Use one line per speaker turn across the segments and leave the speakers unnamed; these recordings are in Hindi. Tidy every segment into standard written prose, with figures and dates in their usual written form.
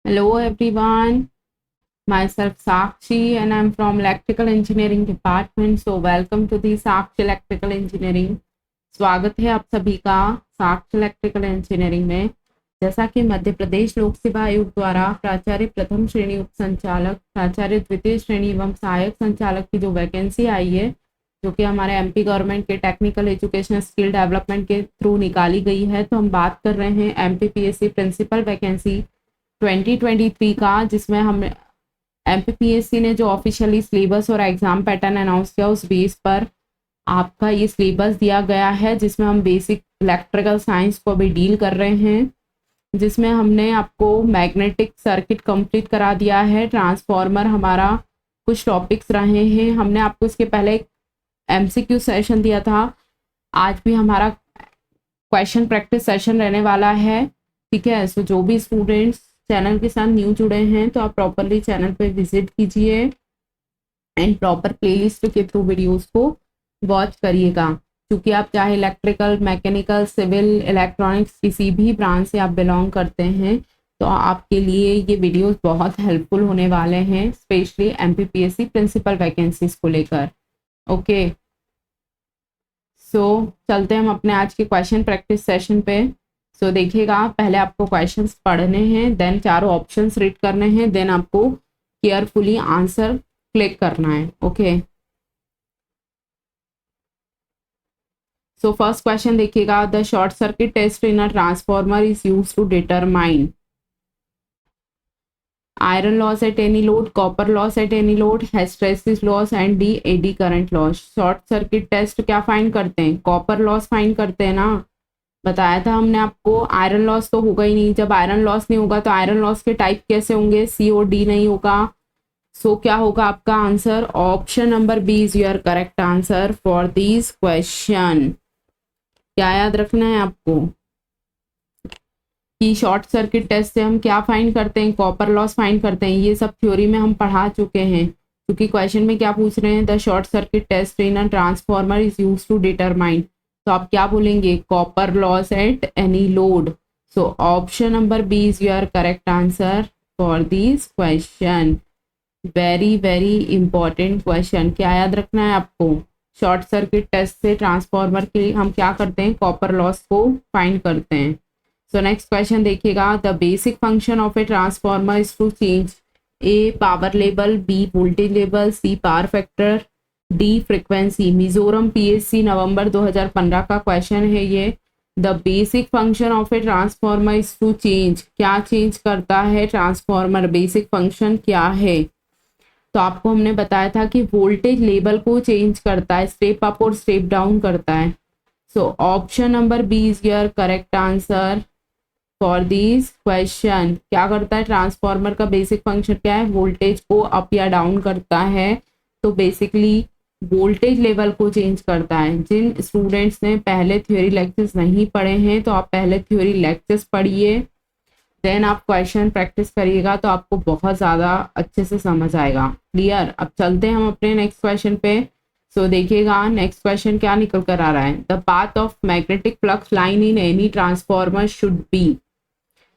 Hello everyone, myself Sakshi and I'm from Electrical Engineering Department. So welcome to the Sakshi Electrical Engineering. स्वागत है आप सभी का साक्ष्य इलेक्ट्रिकल इंजीनियरिंग में। जैसा कि मध्य प्रदेश लोक सेवा आयोग द्वारा प्राचार्य प्रथम श्रेणी उप संचालक, प्राचार्य द्वितीय श्रेणी एवं सहायक संचालक की जो वैकेंसी आई है, जो कि हमारे एमपी गवर्नमेंट के टेक्निकल एजुकेशन स्किल डेवलपमेंट के थ्रू निकाली गई है, तो हम बात कर रहे हैं एमपीपीएससी प्रिंसिपल वैकेंसी 2023 का, जिसमें हम एमपीपीएससी ने जो ऑफिशियली सिलेबस और एग्जाम पैटर्न अनाउंस किया उस बेस पर आपका ये सिलेबस दिया गया है, जिसमें हम बेसिक इलेक्ट्रिकल साइंस को भी डील कर रहे हैं, जिसमें हमने आपको मैग्नेटिक सर्किट कंप्लीट करा दिया है। ट्रांसफार्मर हमारा कुछ टॉपिक्स रहे हैं, हमने आपको इसके पहले एक एमसीक्यू सेशन दिया था। आज भी हमारा क्वेश्चन प्रैक्टिस सेशन रहने वाला है, ठीक है। सो जो भी स्टूडेंट्स चैनल के साथ न्यू जुड़े हैं तो आप प्रॉपरली चैनल पे विजिट कीजिए एंड प्रॉपर प्लेलिस्ट के थ्रू वीडियोस को वॉच करिएगा, क्योंकि आप चाहे इलेक्ट्रिकल, मैकेनिकल, सिविल, इलेक्ट्रॉनिक्स किसी भी ब्रांच से आप बिलोंग करते हैं तो आपके लिए ये वीडियोस बहुत हेल्पफुल होने वाले हैं, स्पेशली एमपीपीएससी प्रिंसिपल वैकेंसीज को लेकर। ओके, सो चलते हैं हम अपने आज के क्वेश्चन प्रैक्टिस सेशन पे। सो देखिएगा, पहले आपको क्वेश्चंस पढ़ने हैं, देन चारों ऑप्शंस रीड करने हैं, देन आपको केयरफुली आंसर क्लिक करना है। ओके, सो फर्स्ट क्वेश्चन देखिएगा, the short circuit test in a transformer is used to determine iron loss at any load, copper loss at any load, hysteresis loss and D AD current loss। Short circuit test क्या फाइंड करते हैं? कॉपर लॉस फाइंड करते हैं ना, बताया था हमने आपको। आयरन लॉस तो होगा ही नहीं, जब आयरन लॉस नहीं होगा तो आयरन लॉस के टाइप कैसे होंगे? सी और डी नहीं होगा। सो क्या होगा आपका answer? Option number B is your correct answer for this question. क्या याद रखना है आपको कि शॉर्ट सर्किट टेस्ट से हम क्या फाइंड करते हैं? कॉपर लॉस फाइंड करते हैं। ये सब थ्योरी में हम पढ़ा चुके हैं, क्योंकि क्वेश्चन में क्या पूछ रहे हैं? The short circuit test in a transformer is used to determine, तो आप क्या बोलेंगे? Copper loss at any load. So option number B is your correct answer for this question. Very very important question. क्या याद रखना है आपको? शॉर्ट सर्किट टेस्ट से ट्रांसफॉर्मर के लिए हम क्या करते हैं? कॉपर लॉस को फाइंड करते हैं। सो नेक्स्ट क्वेश्चन देखिएगा, the basic function of a transformer is to change a power level, B voltage level, C power factor, D frequency. Mizoram PSC November 2015 का क्वेश्चन है ये। The basic function of a transformer is to change, क्या चेंज करता है ट्रांसफॉर्मर? बेसिक फंक्शन क्या है? तो आपको हमने बताया था कि वोल्टेज लेवल को चेंज करता है, स्टेप अप और स्टेप डाउन करता है। So option number B is your correct answer for this question. क्या करता है ट्रांसफॉर्मर का? बेसिक फंक्शन क्या है? वोल्टेज को अप या डाउन करता है। तो बेसिकली वोल्टेज लेवल को चेंज करता है। जिन स्टूडेंट्स ने पहले थ्योरी लेक्चर्स नहीं पढ़े हैं तो आप पहले थ्योरी लेक्चर्स पढ़िए, देन आप क्वेश्चन प्रैक्टिस करिएगा तो आपको बहुत ज़्यादा अच्छे से समझ आएगा। क्लियर? अब चलते हैं हम अपने नेक्स्ट क्वेश्चन पे। सो देखिएगा नेक्स्ट क्वेश्चन क्या निकल कर आ रहा है। The path of magnetic flux line in any transformer should be.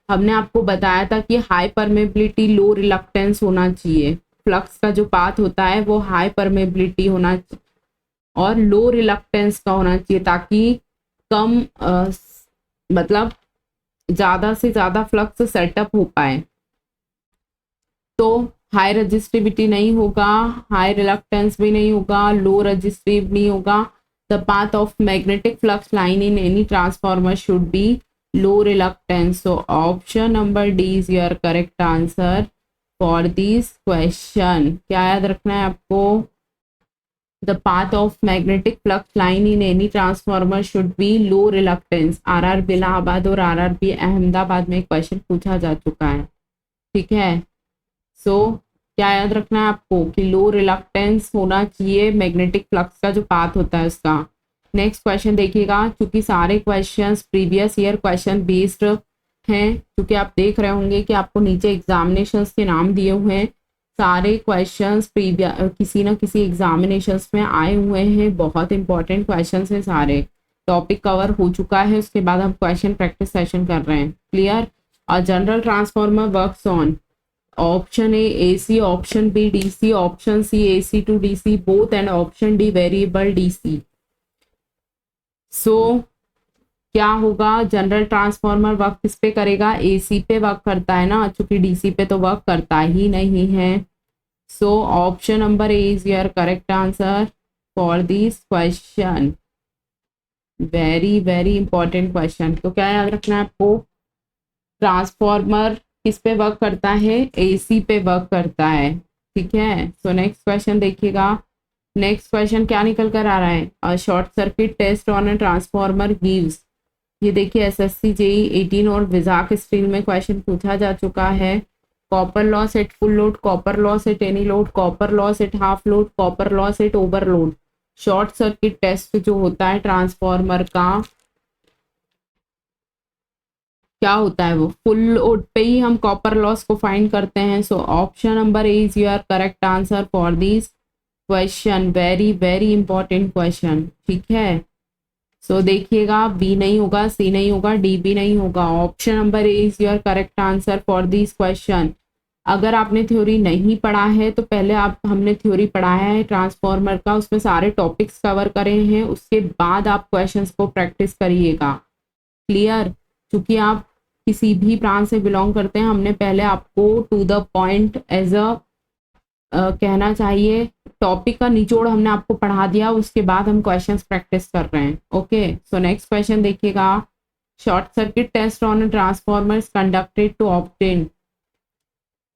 हमने आपको बताया था कि हाई परमेबिलिटी लो रिलक्टेंस होना चाहिए। फ्लक्स का जो पाथ होता है वो हाई परमेबिलिटी होना और लो रिलक्टेंस का होना चाहिए, ताकि कम मतलब ज़्यादा से ज़्यादा फ्लक्स सेटअप हो पाए। तो हाई रजिस्टिविटी नहीं होगा, हाई रिलक्टेंस भी नहीं होगा, लो रजिस्टिव नहीं होगा। The path of magnetic flux line in any transformer should be low reluctance. So option number D is your correct answer for this question. क्या याद रखना है आपको? The path of magnetic flux line in any transformer should be low reluctance. RRB Allahabad और आरआरबी अहमदाबाद में क्वेश्चन पूछा जा चुका है, ठीक है। सो क्या याद रखना है आपको कि लो रिलक्टेंस होना चाहिए मैग्नेटिक फ्लक्स का जो पाथ होता है उसका। नेक्स्ट क्वेश्चन देखिएगा, क्योंकि सारे questions previous year question based हैं, क्योंकि आप देख रहे होंगे कि आपको नीचे एग्जामिनेशंस के नाम दिए हुए हैं। सारे क्वेश्चंस प्रीवियस किसी ना किसी एग्जामिनेशंस में आए हुए हैं, बहुत इंपॉर्टेंट क्वेश्चंस हैं, सारे टॉपिक कवर हो चुका है। उसके बाद हम क्वेश्चन प्रैक्टिस सेशन कर रहे हैं। Clear? A general transformer works on option A AC, option B DC, option C AC to DC both, and option D variable DC. So क्या होगा, जनरल ट्रांसफार्मर वर्क किस पे करेगा, एसी पे वर्क करता है ना, चूंकि डीसी पे तो वर्क करता ही नहीं है. So option number A is your correct answer for this question. Very very important question. तो क्या याद रखना है आपको, ट्रांसफार्मर किस पे वर्क करता है, एसी पे वर्क करता है. ठीक है. सो नेक्स्ट क्वेश्चन देखिएगा. नेक्स्ट क्वेश्चन क्या निकल कर आ रहा है, a short circuit test on a transformer gives. ये देखिए एसएससी जेई 18 और विजाक स्ट्रीम में क्वेश्चन पूछा जा चुका है. Copper loss at full load, copper loss at any load, copper loss at half load, copper loss at overload. Short circuit test जो होता है ट्रांसफार्मर का, क्या होता है, वो फुल लोड पे ही हम कॉपर लॉस को फाइंड करते हैं. So option number A is your correct answer for this question. Very very important question. ठीक है. सो देखिएगा, बी नहीं होगा, सी नहीं होगा, डी भी नहीं होगा. Option number A is your correct answer for this question. अगर आपने थ्योरी नहीं पढ़ा है तो पहले हमने थ्योरी पढ़ाया है ट्रांसफार्मर का, उसमें सारे टॉपिक्स कवर करे हैं, उसके बाद आप क्वेश्चंस को प्रैक्टिस करिएगा. क्लियर. क्योंकि आप किसी भी ब्रांच से बिलोंग करते हैं, हमने पहले आपको to the point as a कहना चाहिए, टॉपिक का निचोड़ हमने आपको पढ़ा दिया, उसके बाद हम क्वेश्चंस प्रैक्टिस कर रहे हैं. ओके. सो नेक्स्ट क्वेश्चन देखिएगा. Short circuit test on transformer conducted to obtain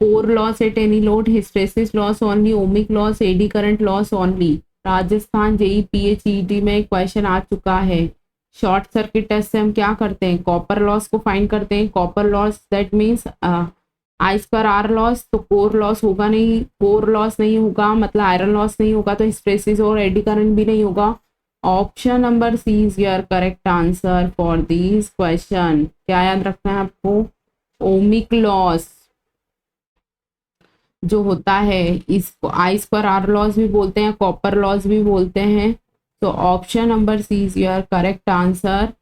core loss at any load, hysteresis loss only, ohmic loss, eddy current loss only. Rajasthan JE PHED में क्वेश्चन आ चुका है. शॉर्ट सर्किट टेस्ट से हम क्या करते हैं, कॉपर लॉस को फाइंड करते हैं. Copper loss that means I square R loss. तो कोर लॉस होगा नहीं, कोर लॉस नहीं होगा मतलब आयरन लॉस नहीं होगा, तो हिस्टेरेसिस और एडी करंट भी नहीं होगा. Option number C is your correct answer for this question. क्या याद रखना है आपको, ओमिक लॉस जो होता है इसको आई स्क्वायर आर लॉस भी बोलते हैं, कॉपर लॉस भी बोलते हैं. तो option number C is your correct answer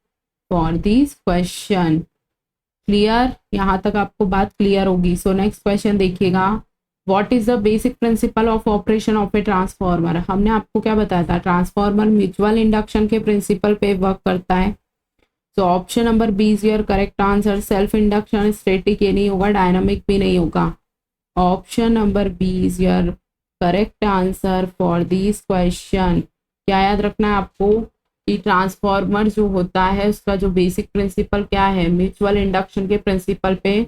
for this question. Clear. यहाँ तक आपको बात क्लियर होगी. सो नेक्स्ट क्वेश्चन देखिएगा. What is the basic principle of operation of a transformer. हमने आपको क्या बताया था, ट्रांसफार्मर म्यूचुअल इंडक्शन के प्रिंसिपल पे वर्क करता है. So option number B is your correct answer. Self induction static ये नहीं होगा, डायनामिक भी नहीं होगा. Option number B is your correct answer for this question. क्या याद रखना है आपको कि ट्रांसफार्मर जो होता है उसका जो बेसिक प्रिंसिपल क्या है, म्यूचुअल इंडक्शन के प्रिंसिपल पे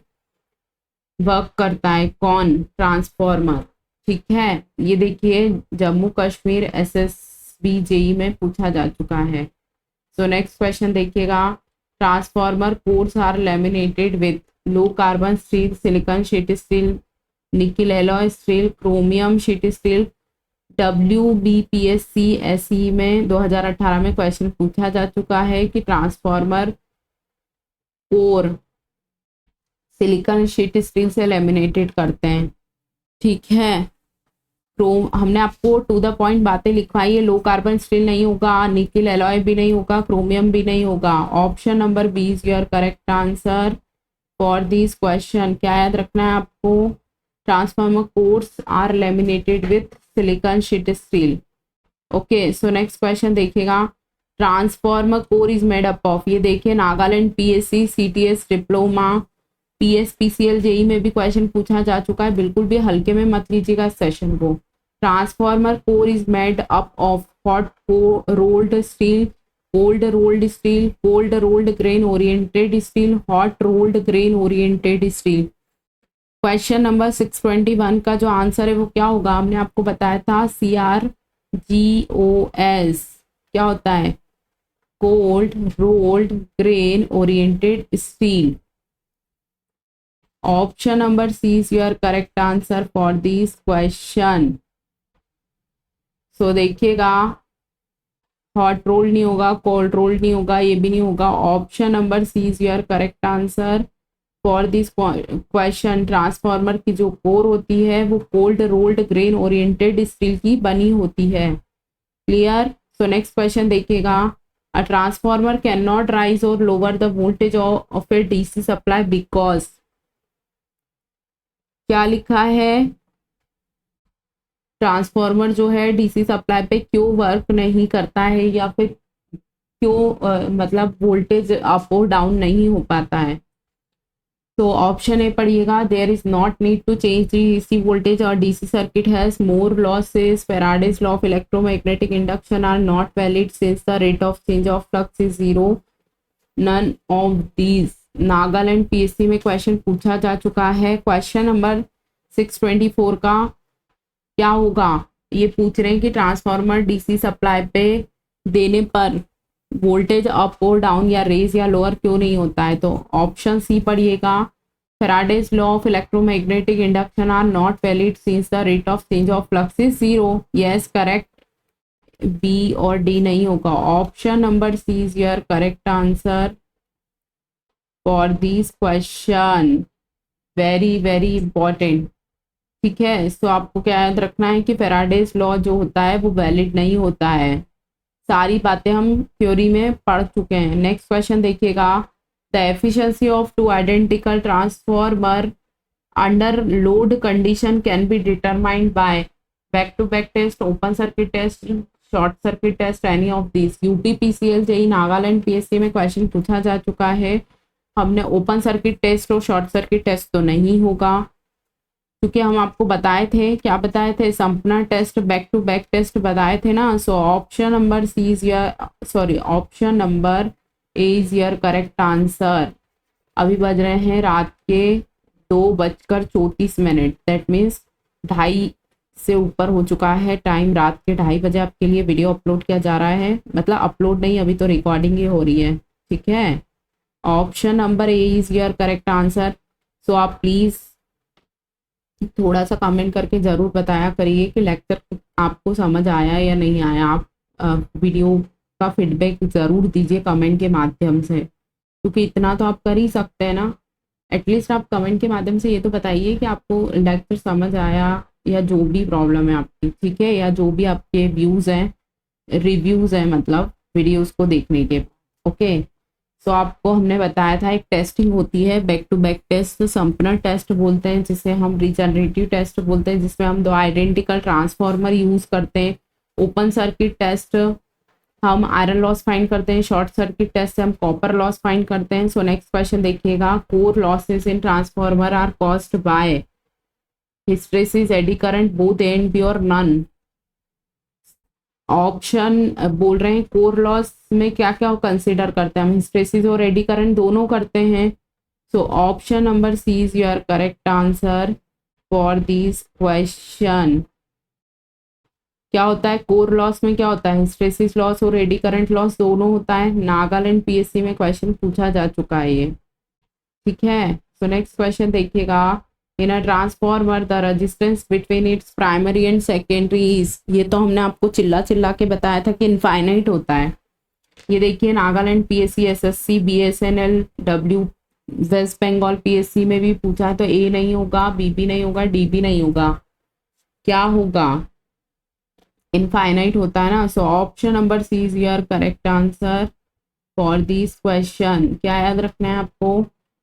वर्क करता है. कौन, ट्रांसफार्मर. ठीक है. ये देखिए जम्मू कश्मीर एसएसबी जेई में पूछा जा चुका है. सो नेक्स्ट क्वेश्चन देखिएगा. Transformer cores are laminated with low carbon steel, silicon sheet steel, nickel alloy steel, chromium sheet steel. WBPSC SE में 2018 में क्वेश्चन पूछा जा चुका है कि transformer core silicon sheet steel से लैमिनेटेड करते हैं. ठीक है. हमने आपको टू द पॉइंट बातें लिखवाई है. लो कार्बन स्टील नहीं होगा, निकिल एलॉय भी नहीं होगा, क्रोमियम भी नहीं होगा. Option number B is your correct answer for this question. क्या याद रखना है आपको, transformer cores are laminated with silicon sheet steel. Okay. So next question देखिएगा. Transformer core is made up of. ये देखिए नागालैंड PSC CTS डिप्लोमा PSPCL जेई में भी क्वेश्चन पूछा जा चुका है. बिल्कुल भी हल्के में मत लीजिएगा इस सेशन को. Transformer core is made up of hot rolled steel, cold rolled steel, cold rolled grain oriented steel, hot rolled grain oriented steel. Question number 621 का जो आंसर है वो क्या होगा, हमने आपको बताया था CRGOS क्या होता है, cold rolled grain oriented steel. Option number C is your correct answer for this question. So देखिएगा हॉट रोल नहीं होगा, कोल्ड रोल नहीं होगा, ये भी नहीं होगा. Option number C is your correct answer for this question. Transformer की जो कोर होती है वो cold rolled grain oriented steel की बनी होती है. क्लियर. सो नेक्स्ट क्वेश्चन देखिएगा. A transformer can not raise और lower the voltage of a DC supply because. क्या लिखा है, ट्रांसफॉर्मर जो है डीसी सप्लाई पे क्यों वर्क नहीं करता है, या फिर क्यों मतलब वोल्टेज अप और डाउन नहीं हो पाता है। तो ऑप्शन ए पढ़िएगा, there is not need to change the DC voltage और DC circuit has more losses, Faraday's law of electromagnetic induction are not valid since the rate of change of flux is zero, none of these. Nagaland PSC में क्वेश्चन पूछा जा चुका है। क्वेश्चन नंबर 624 का क्या होगा, ये पूछ रहे हैं कि ट्रांसफार्मर डीसी सप्लाई पे देने पर वोल्टेज अप और डाउन या रेज या लोअर क्यों नहीं होता है। तो ऑप्शन सी पढ़िएगा, Faraday's law of electromagnetic induction are not valid since the rate of change of flux is zero. Yes correct, b और डी नहीं होगा। Option number C is your correct answer for this question, very very important. ठीक है, सो आपको क्या याद रखना है कि फैराडेज लॉ जो होता है वो वैलिड नहीं होता है। सारी बातें हम थ्योरी में पढ़ चुके हैं। नेक्स्ट क्वेश्चन देखिएगा, the efficiency of two identical transformer under load condition can be determined by back to back test, open circuit test, short circuit test, any of this. UPPCL JE Nagaland PSC में क्वेश्चन पूछा जा चुका है। हमने ओपन सर्किट टेस्ट और शॉर्ट सर्किट टेस्ट तो नहीं होगा, क्योंकि हम आपको बताए थे, क्या बताए थे, Sumpner test, back to back test बताए थे ना। So option number C is your, sorry option number A is your correct answer. अभी बज रहे हैं रात के 2:34, दैट मीन्स 2:30 से ऊपर हो चुका है टाइम। रात के 2:30 बजे आपके लिए वीडियो अपलोड किया जा रहा है, मतलब अपलोड नहीं, अभी तो रिकॉर्डिंग ही हो रही है। ठीक है, option number A is your correct answer. So आप प्लीज़ थोड़ा सा कमेंट करके ज़रूर बताया करिए कि लेक्चर आपको समझ आया या नहीं आया। आप वीडियो का फीडबैक ज़रूर दीजिए कमेंट के माध्यम से, क्योंकि इतना तो आप कर ही सकते हैं ना। एटलीस्ट आप कमेंट के माध्यम से ये तो बताइए कि आपको लेक्चर समझ आया, या जो भी प्रॉब्लम है आपकी, ठीक है, या जो भी आपके व्यूज़ हैं, रिव्यूज़ हैं, मतलब वीडियोज़ को देखने के। ओके, तो आपको हमने बताया था एक टेस्टिंग होती है back to back test, Sumpner test बोलते हैं, जिसे हम रिजनरेटिव टेस्ट बोलते हैं, जिसमें हम 2 आइडेंटिकल ट्रांसफॉर्मर यूज़ करते हैं। ओपन सर्किट टेस्ट हम आयरन लॉस फाइंड करते हैं, शॉर्ट सर्किट टेस्ट से हम कॉपर लॉस फाइंड करते हैं। सो नेक्स्ट क्वेश्चन देखिएगा, core losses in transformer are caused by hysteresis, eddy current, both A and B और नन। ऑप्शन बोल रहे हैं कोर लॉस में क्या क्या कंसिडर करते हैं हम, हिस्टेरेसिस और एडी करंट दोनों करते हैं। So option number C is your correct answer for this question. क्या होता है कोर लॉस में, क्या होता है, हिस्टेरेसिस लॉस और एडी करंट लॉस दोनों होता है। नागालैंड पीएससी में क्वेश्चन पूछा जा चुका है ये। ठीक है, सो नेक्स्ट क्वेश्चन देखिएगा, in a transformer the resistance between its primary and secondary is. ये तो हमने आपको चिल्ला चिल्ला के बताया था कि इनफाइनाइट होता है। ये देखिए Nagaland PSC, SSC, BSNL, W West Bengal PSC में भी पूछा है। तो ए नहीं होगा, बी भी नहीं होगा, डी भी नहीं होगा, क्या होगा, इनफाइनाइट होता है ना। So option number C is your correct answer for this question. क्या याद रखना है आपको,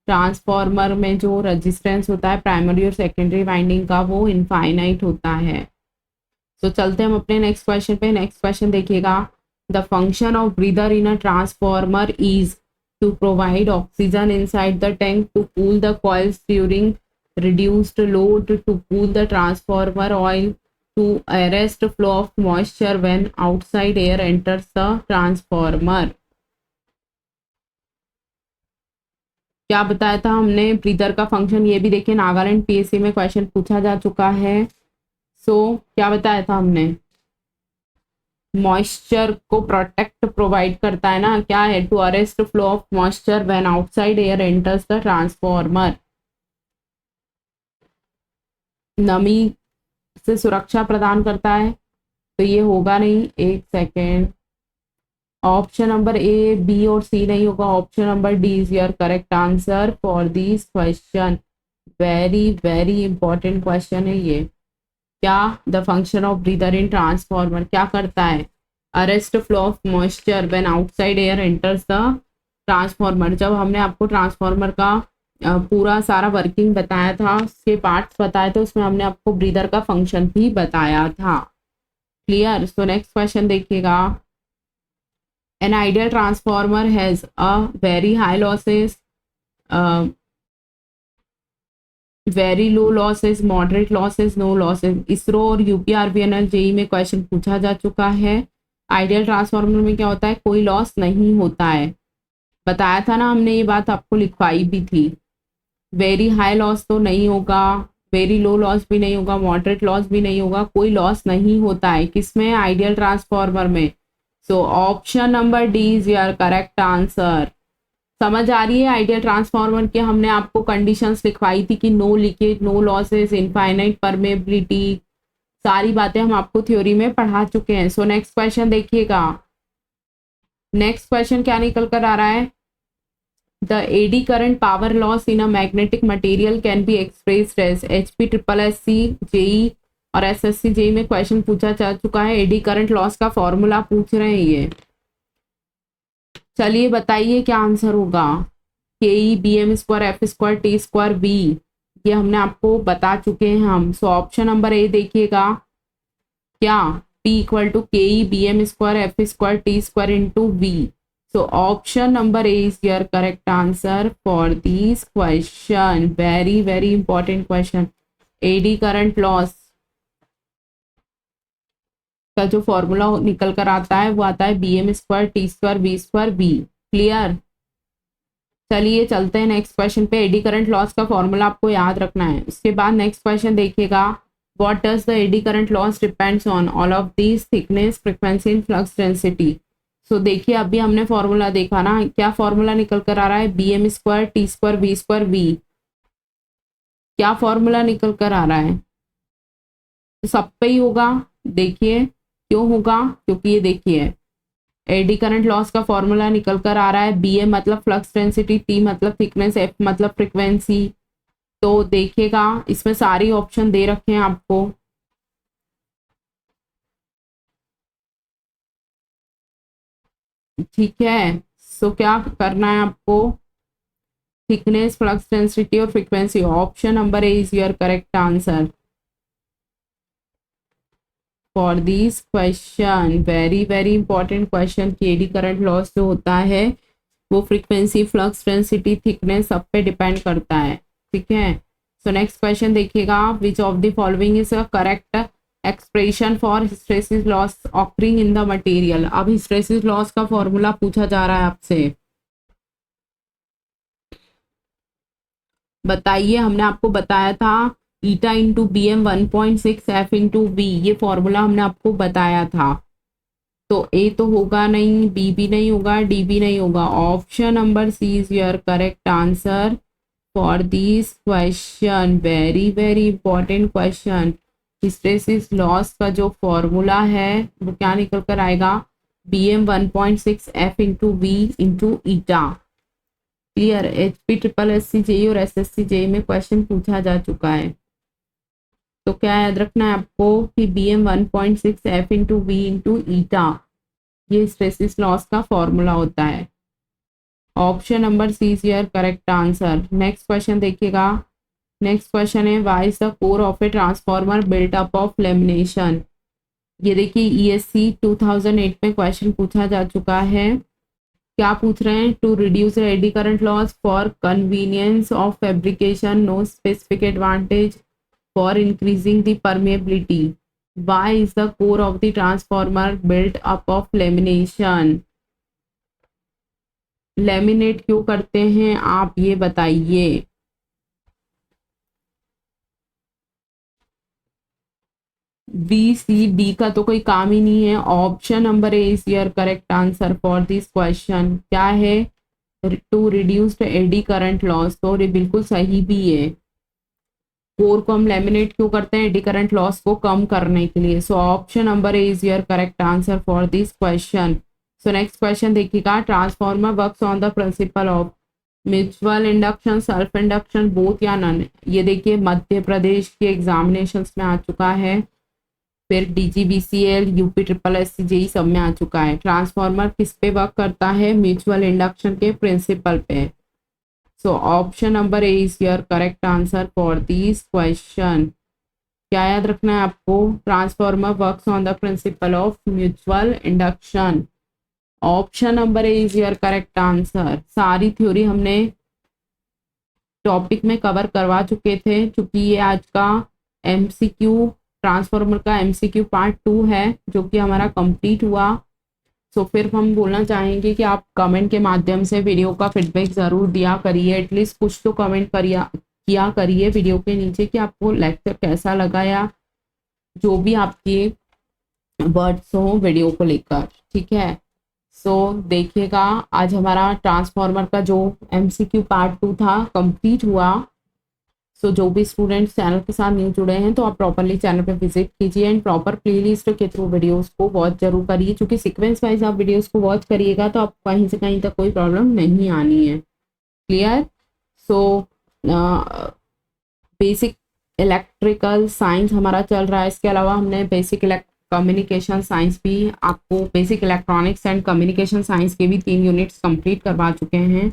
ट्रांसफॉर्मर में जो रेजिस्टेंस होता है प्राइमरी और सेकेंडरी वाइंडिंग का, वो इनफाइनाइट होता है। तो चलते हैं हम अपने नेक्स्ट क्वेश्चन पे। नेक्स्ट क्वेश्चन देखिएगा, the function of breather in a transformer is to provide oxygen inside the tank, to cool the coils during reduced load, to cool the transformer oil, to arrest flow of moisture when outside air enters the transformer। क्या बताया था हमने ब्रीदर का फंक्शन, ये भी देखिए नागालैंड पीएससी में क्वेश्चन पूछा जा चुका है। सो क्या बताया था हमने, मॉइस्चर को प्रोटेक्ट प्रोवाइड करता है ना, क्या है, to arrest flow of moisture when outside air enters the transformer. नमी से सुरक्षा प्रदान करता है, तो ये होगा नहीं, एक second, option number A, B और सी नहीं होगा, option number D is your correct answer for this question. Very very important question है ये। क्या the function of breather in transformer क्या करता है, arrest flow of moisture when outside air enters the transformer. जब हमने आपको ट्रांसफॉर्मर का पूरा सारा वर्किंग बताया था, उसके पार्ट्स बताए थे, उसमें हमने आपको ब्रीदर का फंक्शन भी बताया था। क्लियर। सो नेक्स्ट क्वेश्चन देखिएगा, an ideal transformer has a very high losses, very low losses, moderate losses, no losses. ISRO और यूपीआरबीएनएल जेई में क्वेश्चन पूछा जा चुका है। आइडियल ट्रांसफार्मर में क्या होता है, कोई लॉस नहीं होता है, बताया था ना हमने, ये बात आपको लिखवाई भी थी। वेरी हाई लॉस तो नहीं होगा, वेरी लो लॉस भी नहीं होगा, मॉडरेट लॉस भी नहीं होगा, कोई लॉस नहीं होता है किसमें, आइडियल ट्रांसफार्मर में। सो option number D is your correct answer. समझ आ रही है आइडियल ट्रांसफार्मर के, हमने आपको कंडीशंस लिखवाई थी कि no leakage, no losses, infinite permeability, सारी बातें हम आपको थ्योरी में पढ़ा चुके हैं। सो नेक्स्ट क्वेश्चन देखिएगा, नेक्स्ट क्वेश्चन क्या निकल कर आ रहा है, the eddy current power loss in a magnetic material can be expressed as, HP triple S C JE और एसएससी जेई में क्वेश्चन पूछा जा चुका है, एडी करंट लॉस का फॉर्मूला पूछ रहे हैं ये। चलिए बताइए क्या आंसर होगा, K E B M square F square T square V, ये हमने आपको बता चुके हैं हम। सो ऑप्शन नंबर ए देखिएगा, क्या P equal to K E B M square F square T square into V. So option number A is your correct answer for this question, very very important question. Eddy current loss का जो फॉर्मूला निकल कर आता है वो आता है B M square T square we square v. Clear. चलिए चलते हैं नेक्स्ट क्वेश्चन पे, एडी करंट लॉस का फॉर्मूला आपको याद रखना है। उसके बाद नेक्स्ट क्वेश्चन देखिएगा, what does the eddy current loss depends on, all of these, thickness, frequency and flux density. So देखिए अभी हमने फॉर्मूला देखा ना, क्या फॉर्मूला निकल कर आ रहा है, B M square T square we square V, क्या फॉर्मूला निकल कर आ रहा है, तो सब पे ही होगा। देखिए क्यों होगा, क्योंकि ये देखिए एडी करंट लॉस का फॉर्मूला निकल कर आ रहा है, बी एम मतलब फ्लक्स डेंसिटी, टी मतलब थिकनेस, एफ मतलब फ्रीक्वेंसी। तो देखिएगा इसमें सारी ऑप्शन दे रखे हैं आपको, ठीक है। सो क्या करना है आपको, थिकनेस, फ्लक्स डेंसिटी और frequency, option number A is your correct answer for this question, very very important question. कि एडी करंट लॉस जो होता है वो फ्रीक्वेंसी, फ्लक्स डेंसिटी, थिकनेस सब पे डिपेंड करता है, ठीक है। सो नेक्स्ट क्वेश्चन देखिएगा, which of the following is a correct expression for hysteresis loss occurring in the material. अब हिस्टैरिसीस लॉस का फॉर्मूला पूछा जा रहा है आपसे, बताइए। हमने आपको बताया था eta into B M 1.6 F into V, ये फॉर्मूला हमने आपको बताया था। तो ए तो होगा नहीं, बी भी नहीं होगा, डी भी नहीं होगा, option number C is your correct answer for this question, very very important question. Hysteresis loss का जो फॉर्मूला है वो क्या निकल कर आएगा, B M 1.6 F into V into eta. Clear. H P triple S C JE और एस एस सी जेई में क्वेश्चन पूछा जा चुका है। तो क्या याद रखना है आपको कि B M 1.6 F into V into eta, ये हिस्टैरिसीस लॉस का फॉर्मूला होता है। Option number C is your correct answer. Next question देखिएगा, नेक्स्ट क्वेश्चन है, why is the core of a transformer built up of lamination. ये देखिए ईएससी 2008 में क्वेश्चन पूछा जा चुका है। क्या पूछ रहे हैं, to reduce eddy current loss for convenience of fabrication, no specific advantage for increasing the permeability, why is the core of the transformer built up of lamination. Laminate क्यों करते हैं आप ये बताइए। बी सी डी का तो कोई काम ही नहीं है, option number A is your correct answer for this question. क्या है, to reduced eddy current loss, तो ये बिल्कुल सही भी है। कोर को हम लेमिनेट क्यों करते हैं, एडी करंट लॉस को कम करने के लिए। So option number A is your correct answer for this question. So next question देखिएगा, transformer works on the principle of mutual induction, self induction, both या नन। ये देखिए मध्य प्रदेश के एग्जामिनेशन में आ चुका है, फिर DGBCL, UP triple S C JE सब में आ चुका है। ट्रांसफॉर्मर किस पे वर्क करता है, म्यूचुअल इंडक्शन के प्रिंसिपल पे। सो option number A is your correct answer for this question. क्या याद रखना है आपको? Transformer works on the principle of mutual induction. Option number A is your correct answer. सारी थ्योरी हमने टॉपिक में कवर करवा चुके थे, क्योंकि ये आज का एमसीक्यू ट्रांसफॉर्मर का एमसीक्यू पार्ट 2 है जो कि हमारा कंप्लीट हुआ। सो फिर हम बोलना चाहेंगे कि आप कमेंट के माध्यम से वीडियो का फीडबैक ज़रूर दिया करिए, एटलीस्ट कुछ तो कमेंट किया करिए वीडियो के नीचे कि आपको लेक्चर कैसा लगा, या जो भी आपके वर्ड्स हो वीडियो को लेकर, ठीक है। सो देखिएगा, आज हमारा ट्रांसफॉर्मर का जो एमसीक्यू पार्ट 2 था कंप्लीट हुआ। सो जो भी स्टूडेंट्स चैनल के साथ न्यू जुड़े हैं तो आप प्रॉपरली चैनल पे विजिट कीजिए एंड प्रॉपर प्लेलिस्ट के थ्रू वीडियोस को वॉच जरूर करिए, क्योंकि सीक्वेंस वाइज आप वीडियोस को वॉच करिएगा तो आप कहीं से कहीं तक कोई प्रॉब्लम नहीं आनी है। Clear? So basic electrical science हमारा चल रहा है, इसके अलावा हमने बेसिक कम्युनिकेशन साइंस भी, आपको basic electronics and communication science के भी 3 यूनिट्स कंप्लीट करवा चुके हैं।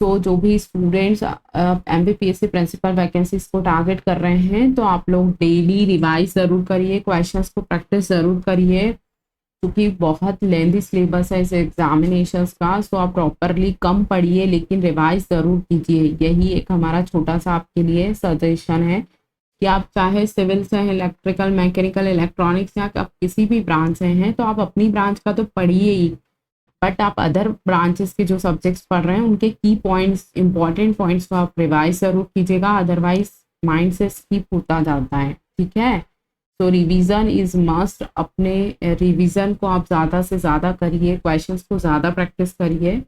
सो जो भी स्टूडेंट्स एमपीपीएससी प्रिंसिपल वैकेंसीज को टारगेट कर रहे हैं तो आप लोग डेली रिवाइज ज़रूर करिए, क्वेश्चंस को प्रैक्टिस ज़रूर करिए, क्योंकि बहुत लेंथी सिलेबस है इस एग्जामिनेशंस का। सो आप प्रॉपरली कम पढ़िए लेकिन रिवाइज ज़रूर कीजिए। यही एक हमारा छोटा सा आपके लिए सजेशन है कि आप चाहे सिविल से हैं, इलेक्ट्रिकल, मैकेनिकल, इलेक्ट्रॉनिक्स या आप किसी भी ब्रांच से हैं तो आप अपनी ब्रांच का तो पढ़िए ही, बट आप अदर ब्रांचेस के जो सब्जेक्ट्स पढ़ रहे हैं उनके की पॉइंट्स, इंपॉर्टेंट पॉइंट्स को आप रिवाइज ज़रूर कीजिएगा, अदरवाइज माइंड से स्किप होता जाता है, ठीक है। तो रिवीजन इज़ मस्ट। अपने रिवीजन को आप ज़्यादा से ज़्यादा करिए, क्वेश्चंस को ज़्यादा प्रैक्टिस करिए,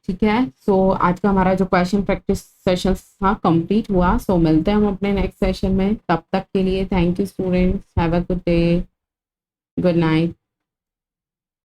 ठीक है। सो आज का हमारा जो क्वेश्चन प्रैक्टिस सेशन था कंप्लीट हुआ। सो मिलते हैं हम अपने नेक्स्ट सेशन में, तब तक के लिए thank you students, have a good day, good night.